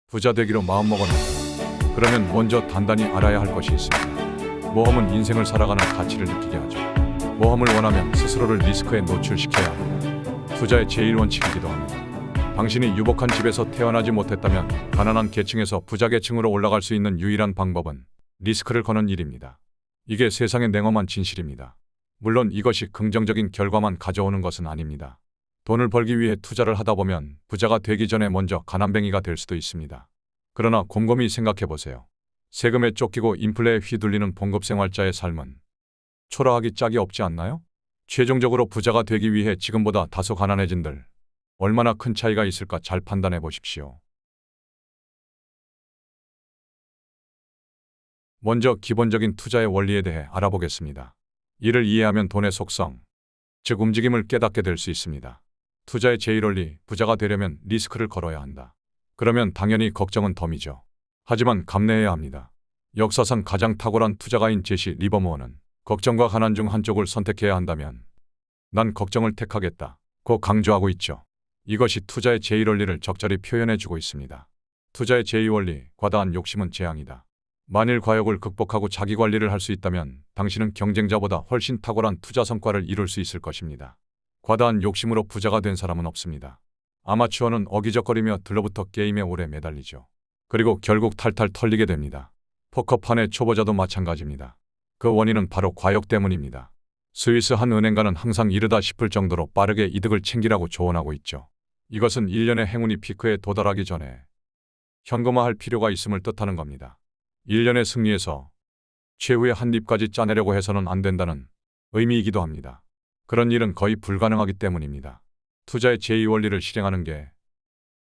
부자 되기로 마음먹었는데 그러면 먼저 단단히 알아야 할 것이 있습니다. 모험은 인생을 살아가는 가치를 느끼게 하죠. 모험을 원하면 스스로를 리스크에 노출시켜야 합니다. 투자의 제1원칙이기도 합니다. 당신이 유복한 집에서 태어나지 못했다면 가난한 계층에서 부자 계층으로 올라갈 수 있는 유일한 방법은 리스크를 거는 일입니다. 이게 세상의 냉엄한 진실입니다. 물론 이것이 긍정적인 결과만 가져오는 것은 아닙니다. 돈을 벌기 위해 투자를 하다 보면 부자가 되기 전에 먼저 가난뱅이가 될 수도 있습니다. 그러나 곰곰이 생각해 보세요. 세금에 쫓기고 인플레에 휘둘리는 봉급생활자의 삶은 초라하기 짝이 없지 않나요? 최종적으로 부자가 되기 위해 지금보다 다소 가난해진들 얼마나 큰 차이가 있을까 잘 판단해 보십시오. 먼저 기본적인 투자의 원리에 대해 알아보겠습니다. 이를 이해하면 돈의 속성, 즉 움직임을 깨닫게 될 수 있습니다. 투자의 제1원리, 부자가 되려면 리스크를 걸어야 한다. 그러면 당연히 걱정은 덤이죠. 하지만 감내해야 합니다. 역사상 가장 탁월한 투자가인 제시 리버모어는 걱정과 가난 중 한쪽을 선택해야 한다면 난 걱정을 택하겠다 고 강조하고 있죠. 이것이 투자의 제1원리를 적절히 표현해주고 있습니다. 투자의 제2원리, 과다한 욕심은 재앙이다. 만일 과욕을 극복하고 자기관리를 할 수 있다면 당신은 경쟁자보다 훨씬 탁월한 투자 성과를 이룰 수 있을 것입니다. 과다한 욕심으로 부자가 된 사람은 없습니다. 아마추어는 어기적거리며 들러붙어 게임에 오래 매달리죠. 그리고 결국 탈탈 털리게 됩니다. 포커판의 초보자도 마찬가지입니다. 그 원인은 바로 과욕 때문입니다. 스위스 한 은행가는 항상 이르다 싶을 정도로 빠르게 이득을 챙기라고 조언하고 있죠. 이것은 일련의 행운이 피크에 도달하기 전에 현금화할 필요가 있음을 뜻하는 겁니다. 일련의 승리에서 최후의 한 입까지 짜내려고 해서는 안 된다는 의미이기도 합니다. 그런 일은 거의 불가능하기 때문입니다. 투자의 제2원리를 실행하는 게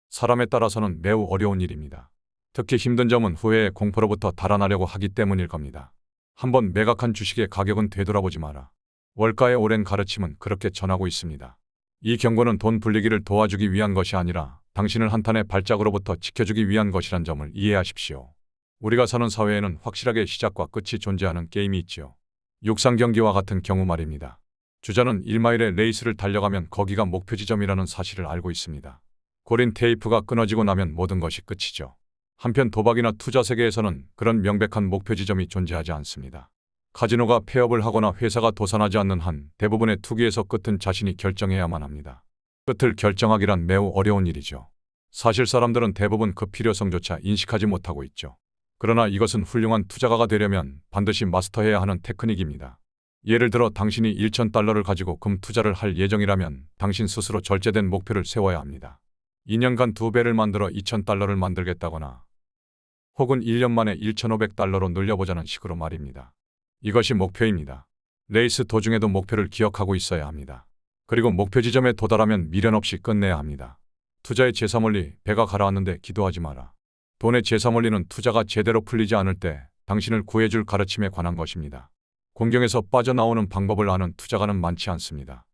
사람에 따라서는 매우 어려운 일입니다. 특히 힘든 점은 후회의 공포로부터 달아나려고 하기 때문일 겁니다. 한번 매각한 주식의 가격은 되돌아보지 마라. 월가의 오랜 가르침은 그렇게 전하고 있습니다. 이 경고는 돈 불리기를 도와주기 위한 것이 아니라 당신을 한탄의 발작으로부터 지켜주기 위한 것이란 점을 이해하십시오. 우리가 사는 사회에는 확실하게 시작과 끝이 존재하는 게임이 있지요. 육상 경기와 같은 경우 말입니다. 주자는 1마일의 레이스를 달려가면 거기가 목표 지점이라는 사실을 알고 있습니다. 고린 테이프가 끊어지고 나면 모든 것이 끝이죠. 한편 도박이나 투자 세계에서는 그런 명백한 목표 지점이 존재하지 않습니다. 카지노가 폐업을 하거나 회사가 도산하지 않는 한 대부분의 투기에서 끝은 자신이 결정해야만 합니다. 끝을 결정하기란 매우 어려운 일이죠. 사실 사람들은 대부분 그 필요성조차 인식하지 못하고 있죠. 그러나 이것은 훌륭한 투자가가 되려면 반드시 마스터해야 하는 테크닉입니다. 예를 들어 당신이 1,000달러를 가지고 금 투자를 할 예정이라면 당신 스스로 절제된 목표를 세워야 합니다. 2년간 2배를 만들어 2,000달러를 만들겠다거나 혹은 1년 만에 1,500달러로 늘려보자는 식으로 말입니다. 이것이 목표입니다. 레이스 도중에도 목표를 기억하고 있어야 합니다. 그리고 목표 지점에 도달하면 미련 없이 끝내야 합니다. 투자의 제3원리, 배가 가라앉는데 기도하지 마라. 돈의 제3원리는 투자가 제대로 풀리지 않을 때 당신을 구해줄 가르침에 관한 것입니다. 공경에서 빠져나오는 방법을 아는 투자가는 많지 않습니다.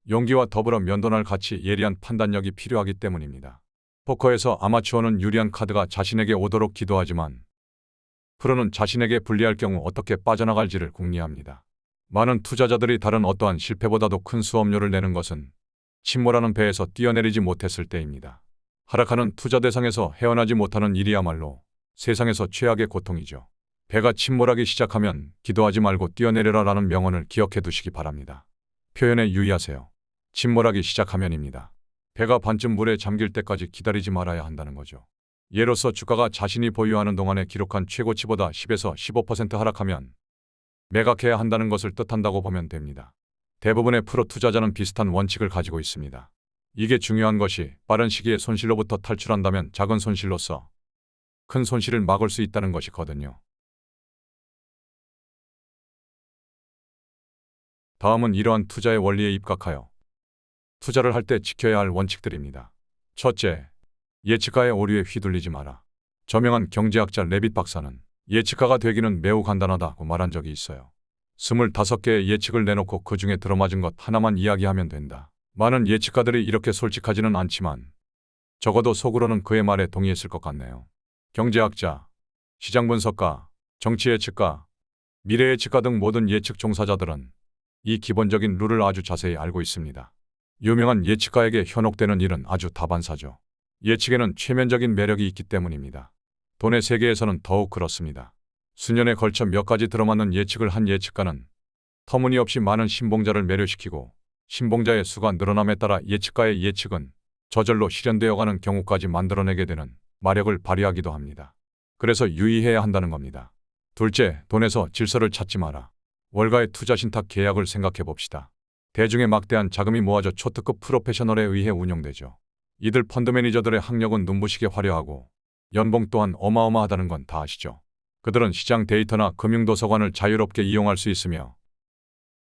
용기와 더불어 면도날 가치 예리한 판단력이 필요하기 때문입니다. 포커에서 아마추어는 유리한 카드가 자신에게 오도록 기도하지만 프로는 자신에게 불리할 경우 어떻게 빠져나갈지를 궁리합니다. 많은 투자자들이 다른 어떠한 실패보다도 큰 수업료를 내는 것은 침몰하는 배에서 뛰어내리지 못했을 때입니다. 하락하는 투자 대상에서 헤어나지 못하는 일이야말로 세상에서 최악의 고통이죠. 배가 침몰하기 시작하면 기도하지 말고 뛰어내려라 라는 명언을 기억해 두시기 바랍니다. 표현에 유의하세요. 침몰하기 시작하면입니다. 배가 반쯤 물에 잠길 때까지 기다리지 말아야 한다는 거죠. 예로서 주가가 자신이 보유하는 동안에 기록한 최고치보다 10에서 15% 하락하면 매각해야 한다는 것을 뜻한다고 보면 됩니다. 대부분의 프로 투자자는 비슷한 원칙을 가지고 있습니다. 이게 중요한 것이 빠른 시기에 손실로부터 탈출한다면 작은 손실로서 큰 손실을 막을 수 있다는 것이거든요. 다음은 이러한 투자의 원리에 입각하여 투자를 할 때 지켜야 할 원칙들입니다. 첫째, 예측가의 오류에 휘둘리지 마라. 저명한 경제학자 레빗 박사는 예측가가 되기는 매우 간단하다고 말한 적이 있어요. 25개의 예측을 내놓고 그 중에 들어맞은 것 하나만 이야기하면 된다. 많은 예측가들이 이렇게 솔직하지는 않지만 적어도 속으로는 그의 말에 동의했을 것 같네요. 경제학자, 시장 분석가, 정치 예측가, 미래 예측가 등 모든 예측 종사자들은 이 기본적인 룰을 아주 자세히 알고 있습니다. 유명한 예측가에게 현혹되는 일은 아주 다반사죠. 예측에는 최면적인 매력이 있기 때문입니다. 돈의 세계에서는 더욱 그렇습니다. 수년에 걸쳐 몇 가지 들어맞는 예측을 한 예측가는 터무니없이 많은 신봉자를 매료시키고 신봉자의 수가 늘어남에 따라 예측가의 예측은 저절로 실현되어가는 경우까지 만들어내게 되는 마력을 발휘하기도 합니다. 그래서 유의해야 한다는 겁니다. 둘째, 돈에서 질서를 찾지 마라. 월가의 투자신탁 계약을 생각해 봅시다. 대중의 막대한 자금이 모아져 초특급 프로페셔널에 의해 운영되죠. 이들 펀드 매니저들의 학력은 눈부시게 화려하고 연봉 또한 어마어마하다는 건 다 아시죠? 그들은 시장 데이터나 금융도서관을 자유롭게 이용할 수 있으며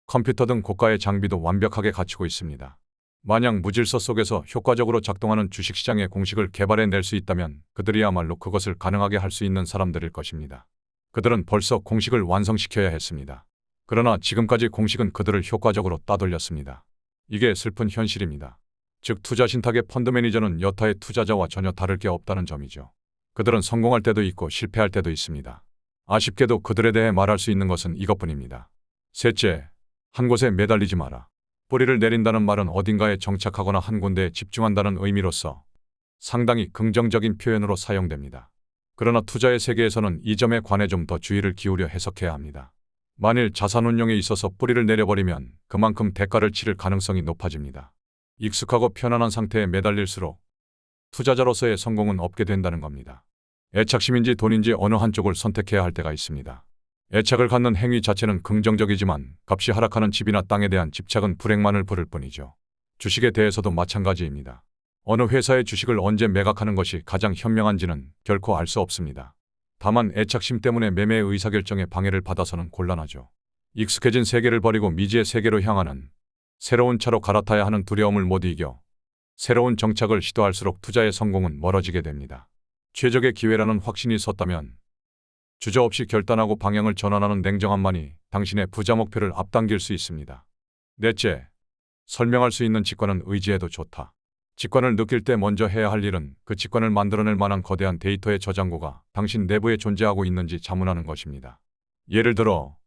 컴퓨터 등 고가의 장비도 완벽하게 갖추고 있습니다. 만약 무질서 속에서 효과적으로 작동하는 주식시장의 공식을 개발해낼 수 있다면 그들이야말로 그것을 가능하게 할 수 있는 사람들일 것입니다. 그들은 벌써 공식을 완성시켜야 했습니다. 그러나 지금까지 공식은 그들을 효과적으로 따돌렸습니다. 이게 슬픈 현실입니다. 즉 투자 신탁의 펀드 매니저는 여타의 투자자와 전혀 다를 게 없다는 점이죠. 그들은 성공할 때도 있고 실패할 때도 있습니다. 아쉽게도 그들에 대해 말할 수 있는 것은 이것뿐입니다. 셋째, 한 곳에 매달리지 마라. 뿌리를 내린다는 말은 어딘가에 정착하거나 한 군데에 집중한다는 의미로서 상당히 긍정적인 표현으로 사용됩니다. 그러나 투자의 세계에서는 이 점에 관해 좀 더 주의를 기울여 해석해야 합니다. 만일 자산운용에 있어서 뿌리를 내려버리면 그만큼 대가를 치를 가능성이 높아집니다. 익숙하고 편안한 상태에 매달릴수록 투자자로서의 성공은 없게 된다는 겁니다. 애착심인지 돈인지 어느 한쪽을 선택해야 할 때가 있습니다. 애착을 갖는 행위 자체는 긍정적이지만 값이 하락하는 집이나 땅에 대한 집착은 불행만을 부를 뿐이죠. 주식에 대해서도 마찬가지입니다. 어느 회사의 주식을 언제 매각하는 것이 가장 현명한지는 결코 알 수 없습니다. 다만 애착심 때문에 매매 의사결정에 방해를 받아서는 곤란하죠. 익숙해진 세계를 버리고 미지의 세계로 향하는 새로운 차로 갈아타야 하는 두려움을 못 이겨 새로운 정착을 시도할수록 투자의 성공은 멀어지게 됩니다. 최적의 기회라는 확신이 섰다면 주저없이 결단하고 방향을 전환하는 냉정함만이 당신의 부자 목표를 앞당길 수 있습니다. 넷째, 설명할 수 있는 직관은 의지해도 좋다. 직관을 느낄 때 먼저 해야 할 일은 그 직관을 만들어낼 만한 거대한 데이터의 저장고가 당신 내부에 존재하고 있는지 자문하는 것입니다. 예를 들어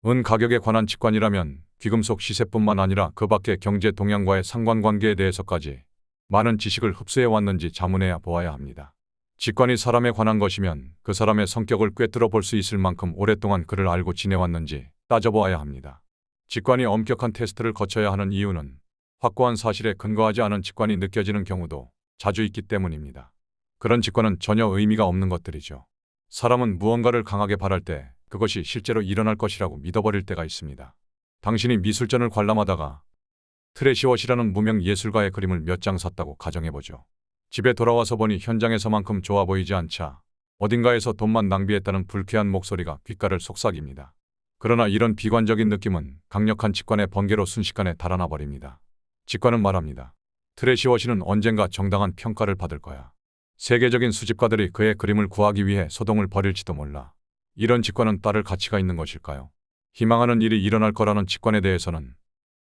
은 가격에 관한 직관이라면 귀금속 시세뿐만 아니라 그 밖의 경제 동향과의 상관관계에 대해서까지 많은 지식을 흡수해 왔는지 자문해야 보아야 합니다. 직관이 사람에 관한 것이면 그 사람의 성격을 꿰뚫어 볼 수 있을 만큼 오랫동안 그를 알고 지내왔는지 따져보아야 합니다. 직관이 엄격한 테스트를 거쳐야 하는 이유는 확고한 사실에 근거하지 않은 직관이 느껴지는 경우도 자주 있기 때문입니다. 그런 직관은 전혀 의미가 없는 것들이죠. 사람은 무언가를 강하게 바랄 때 그것이 실제로 일어날 것이라고 믿어버릴 때가 있습니다. 당신이 미술전을 관람하다가 트레시워시라는 무명 예술가의 그림을 몇 장 샀다고 가정해보죠. 집에 돌아와서 보니 현장에서만큼 좋아 보이지 않자 어딘가에서 돈만 낭비했다는 불쾌한 목소리가 귓가를 속삭입니다. 그러나 이런 비관적인 느낌은 강력한 직관의 번개로 순식간에 달아나 버립니다. 직관은 말합니다. 트레시워시는 언젠가 정당한 평가를 받을 거야. 세계적인 수집가들이 그의 그림을 구하기 위해 소동을 벌일지도 몰라. 이런 직관은 따를 가치가 있는 것일까요? 희망하는 일이 일어날 거라는 직관에 대해서는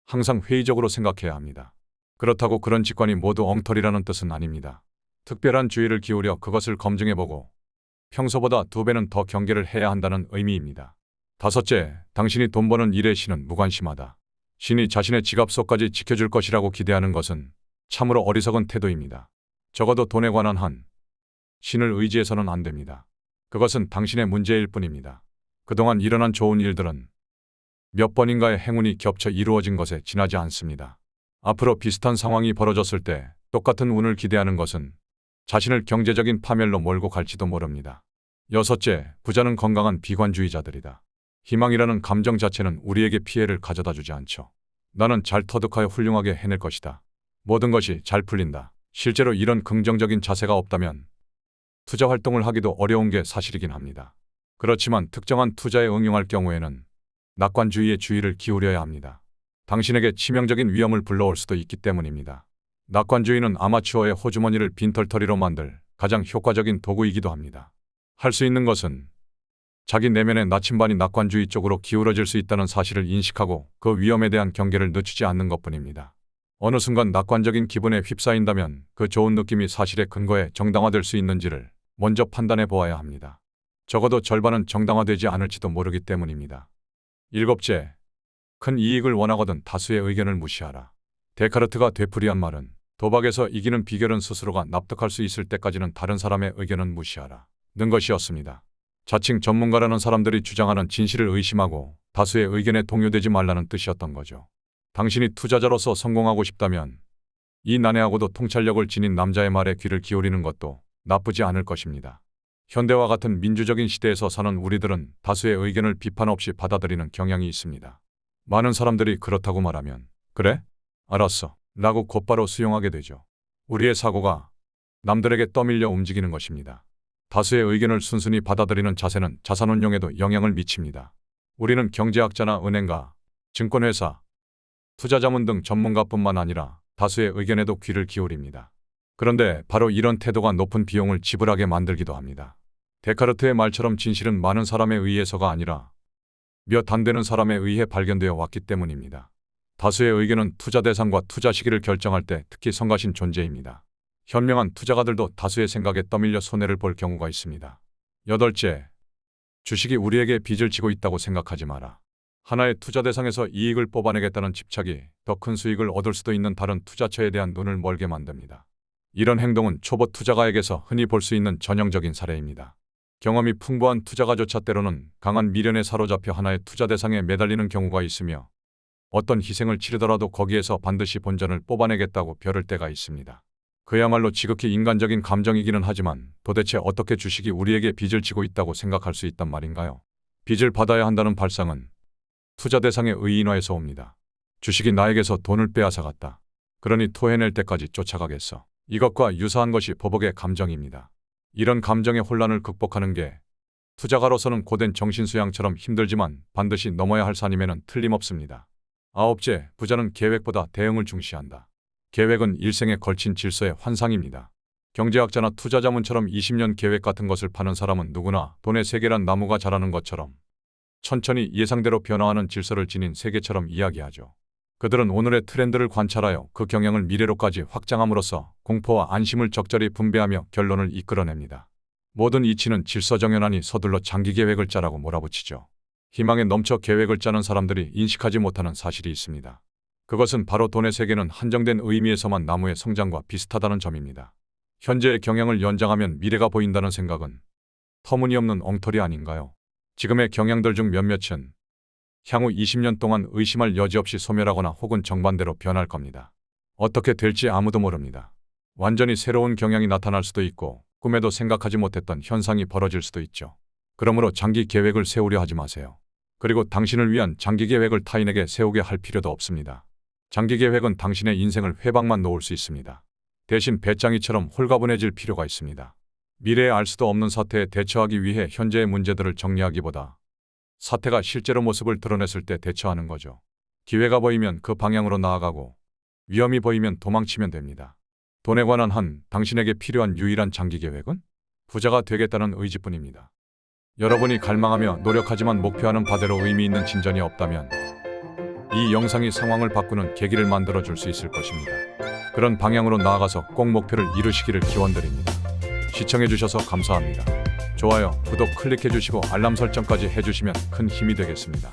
항상 회의적으로 생각해야 합니다. 그렇다고 그런 직관이 모두 엉터리라는 뜻은 아닙니다. 특별한 주의를 기울여 그것을 검증해보고 평소보다 2배는 더 경계를 해야 한다는 의미입니다. 다섯째, 당신이 돈 버는 일의 신은 무관심하다. 신이 자신의 지갑 속까지 지켜줄 것이라고 기대하는 것은 참으로 어리석은 태도입니다. 적어도 돈에 관한 한 신을 의지해서는 안 됩니다. 그것은 당신의 문제일 뿐입니다. 그동안 일어난 좋은 일들은 몇 번인가의 행운이 겹쳐 이루어진 것에 지나지 않습니다. 앞으로 비슷한 상황이 벌어졌을 때 똑같은 운을 기대하는 것은 자신을 경제적인 파멸로 몰고 갈지도 모릅니다. 여섯째, 부자는 건강한 비관주의자들이다. 희망이라는 감정 자체는 우리에게 피해를 가져다 주지 않죠. 나는 잘 터득하여 훌륭하게 해낼 것이다. 모든 것이 잘 풀린다. 실제로 이런 긍정적인 자세가 없다면 투자 활동을 하기도 어려운 게 사실이긴 합니다. 그렇지만 특정한 투자에 응용할 경우에는 낙관주의에 주의를 기울여야 합니다. 당신에게 치명적인 위험을 불러올 수도 있기 때문입니다. 낙관주의는 아마추어의 호주머니를 빈털터리로 만들 가장 효과적인 도구이기도 합니다. 할 수 있는 것은 자기 내면의 나침반이 낙관주의 쪽으로 기울어질 수 있다는 사실을 인식하고 그 위험에 대한 경계를 늦추지 않는 것뿐입니다. 어느 순간 낙관적인 기분에 휩싸인다면 그 좋은 느낌이 사실의 근거에 정당화될 수 있는지를 먼저 판단해 보아야 합니다. 적어도 절반은 정당화되지 않을지도 모르기 때문입니다. 일곱째, 큰 이익을 원하거든 다수의 의견을 무시하라. 데카르트가 되풀이한 말은 도박에서 이기는 비결은 스스로가 납득할 수 있을 때까지는 다른 사람의 의견은 무시하라 는 것이었습니다. 자칭 전문가라는 사람들이 주장하는 진실을 의심하고 다수의 의견에 동요되지 말라는 뜻이었던 거죠. 당신이 투자자로서 성공하고 싶다면 이 난해하고도 통찰력을 지닌 남자의 말에 귀를 기울이는 것도 나쁘지 않을 것입니다. 현대와 같은 민주적인 시대에서 사는 우리들은 다수의 의견을 비판 없이 받아들이는 경향이 있습니다. 많은 사람들이 그렇다고 말하면 그래? 알았어 라고 곧바로 수용하게 되죠. 우리의 사고가 남들에게 떠밀려 움직이는 것입니다. 다수의 의견을 순순히 받아들이는 자세는 자산운용에도 영향을 미칩니다. 우리는 경제학자나 은행가, 증권회사, 투자자문 등 전문가뿐만 아니라 다수의 의견에도 귀를 기울입니다. 그런데 바로 이런 태도가 높은 비용을 지불하게 만들기도 합니다. 데카르트의 말처럼 진실은 많은 사람에 의해서가 아니라 몇 안 되는 사람에 의해 발견되어 왔기 때문입니다. 다수의 의견은 투자 대상과 투자 시기를 결정할 때 특히 성가신 존재입니다. 현명한 투자가들도 다수의 생각에 떠밀려 손해를 볼 경우가 있습니다. 8째, 주식이 우리에게 빚을 지고 있다고 생각하지 마라. 하나의 투자 대상에서 이익을 뽑아내겠다는 집착이 더 큰 수익을 얻을 수도 있는 다른 투자처에 대한 눈을 멀게 만듭니다. 이런 행동은 초보 투자가에게서 흔히 볼 수 있는 전형적인 사례입니다. 경험이 풍부한 투자가조차 때로는 강한 미련에 사로잡혀 하나의 투자 대상에 매달리는 경우가 있으며 어떤 희생을 치르더라도 거기에서 반드시 본전을 뽑아내겠다고 벼를 때가 있습니다. 그야말로 지극히 인간적인 감정이기는 하지만 도대체 어떻게 주식이 우리에게 빚을 지고 있다고 생각할 수 있단 말인가요? 빚을 받아야 한다는 발상은 투자 대상의 의인화에서 옵니다. 주식이 나에게서 돈을 빼앗아갔다. 그러니 토해낼 때까지 쫓아가겠어. 이것과 유사한 것이 보복의 감정입니다. 이런 감정의 혼란을 극복하는 게 투자가로서는 고된 정신수양처럼 힘들지만 반드시 넘어야 할 산임에는 틀림없습니다. 9째, 부자는 계획보다 대응을 중시한다. 계획은 일생에 걸친 질서의 환상입니다. 경제학자나 투자자문처럼 20년 계획 같은 것을 파는 사람은 누구나 돈의 세계란 나무가 자라는 것처럼 천천히 예상대로 변화하는 질서를 지닌 세계처럼 이야기하죠. 그들은 오늘의 트렌드를 관찰하여 그 경향을 미래로까지 확장함으로써 공포와 안심을 적절히 분배하며 결론을 이끌어냅니다. 모든 이치는 질서정연하니 서둘러 장기 계획을 짜라고 몰아붙이죠. 희망에 넘쳐 계획을 짜는 사람들이 인식하지 못하는 사실이 있습니다. 그것은 바로 돈의 세계는 한정된 의미에서만 나무의 성장과 비슷하다는 점입니다. 현재의 경향을 연장하면 미래가 보인다는 생각은 터무니없는 엉터리 아닌가요? 지금의 경향들 중 몇몇은 향후 20년 동안 의심할 여지 없이 소멸하거나 혹은 정반대로 변할 겁니다. 어떻게 될지 아무도 모릅니다. 완전히 새로운 경향이 나타날 수도 있고 꿈에도 생각하지 못했던 현상이 벌어질 수도 있죠. 그러므로 장기 계획을 세우려 하지 마세요. 그리고 당신을 위한 장기 계획을 타인에게 세우게 할 필요도 없습니다. 장기 계획은 당신의 인생을 회방만 놓을 수 있습니다. 대신 배짱이처럼 홀가분해질 필요가 있습니다. 미래에 알 수도 없는 사태에 대처하기 위해 현재의 문제들을 정리하기보다 사태가 실제로 모습을 드러냈을 때 대처하는 거죠. 기회가 보이면 그 방향으로 나아가고 위험이 보이면 도망치면 됩니다. 돈에 관한 한 당신에게 필요한 유일한 장기 계획은 부자가 되겠다는 의지뿐입니다. 여러분이 갈망하며 노력하지만 목표하는 바대로 의미 있는 진전이 없다면 이 영상이 상황을 바꾸는 계기를 만들어 줄 수 있을 것입니다. 그런 방향으로 나아가서 꼭 목표를 이루시기를 기원드립니다. 시청해 주셔서 감사합니다. 좋아요, 구독 클릭해 주시고 알람 설정까지 해주시면 큰 힘이 되겠습니다.